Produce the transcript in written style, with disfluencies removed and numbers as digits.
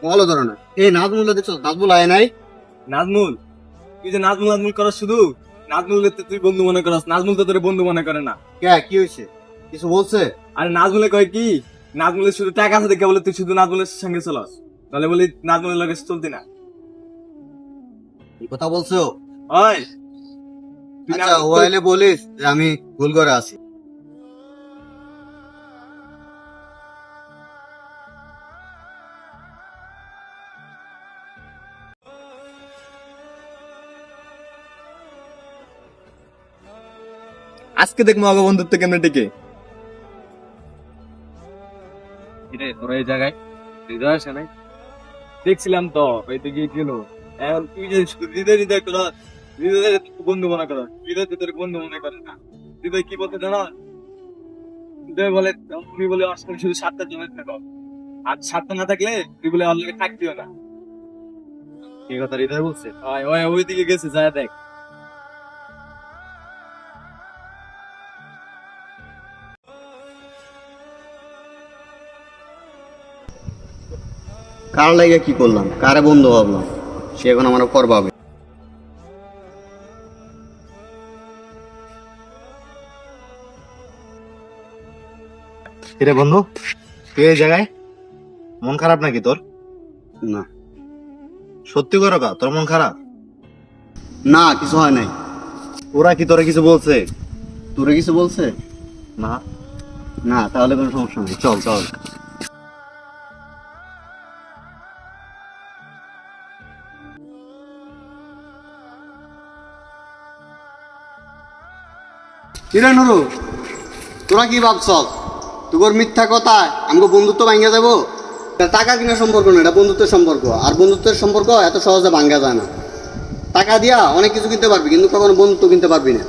কলও ধরে না। এই নাজমুল দেখছো, নাজমুল আয় নাই। নাজমুল, তুই যে নাজমুল নাজমুল করস শুধু, নাজমুল তুই বন্ধু মনে করস, নাজমুল তো তোর বন্ধু মনে করে না। কে, কি হয়েছে? কিছু বলছে? আরে নাজমুলে কয় কি, নাজমুলের শুধু টাকা আছে দেখে বলে তুই শুধু নাজমুলের সঙ্গে চলস, তাহলে বলি নাজমুলের লগে চলতি না। এই কথা বলছো? ওই তুই আচ্ছা, ও আইলে বলিস যে আমি ভুল করে আছি। আজকে দেখবো আগে বন্ধুত্ব কেমনে টিকে। তোরা এই জায়গায় হৃদয় আসে নাই, দেখছিলাম তো ওইতে গিয়ে গেল। এখন তুই যে শুধু হৃদয় হৃদয় কর, হৃদয় বন্ধু মনে কর, হৃদয় তো তোর বন্ধু মনে করে না। হৃদয় কি বলতে জানো? হৃদয় বলে তুমি বলে ওর সঙ্গে শুধু 7টা জনের থাকো, আর 7টা না থাকলে তুই বলে ওর লগে থাকতিও না। কি কথা হৃদয় বলছে? ওই ওই ওইদিকে গেছে, যায় দেখ। কার লাগে কি করলাম, কারে বন্ধু ভাবলাম, সে এখন আমার পর পাবে। কিরে বন্ধু, তুই এই জায়গায়? মন খারাপ নাকি তোর? না সত্যি করে কা, তোর মন খারাপ? না, কিছু হয় নাই। ওরা কি তোরে কিছু বলছে? তোরে কিছু বলছে? না। না, তাহলে কোনো সমস্যা নেই, চল চল। কিরে নুরু, তোরা কি ভাবছ তোর মিথ্যা কথা আমাকে বন্ধুত্ব ভাঙ্গা যাবো? এটা টাকা কিনা সম্পর্ক না, এটা বন্ধুত্বের সম্পর্ক। আর বন্ধুত্বের সম্পর্ক এত সহজে ভাঙ্গা যায় না। টাকা দিয়া অনেক কিছু কিনতে পারবি, কিন্তু কখনো বন্ধুত্ব কিনতে পারবি না।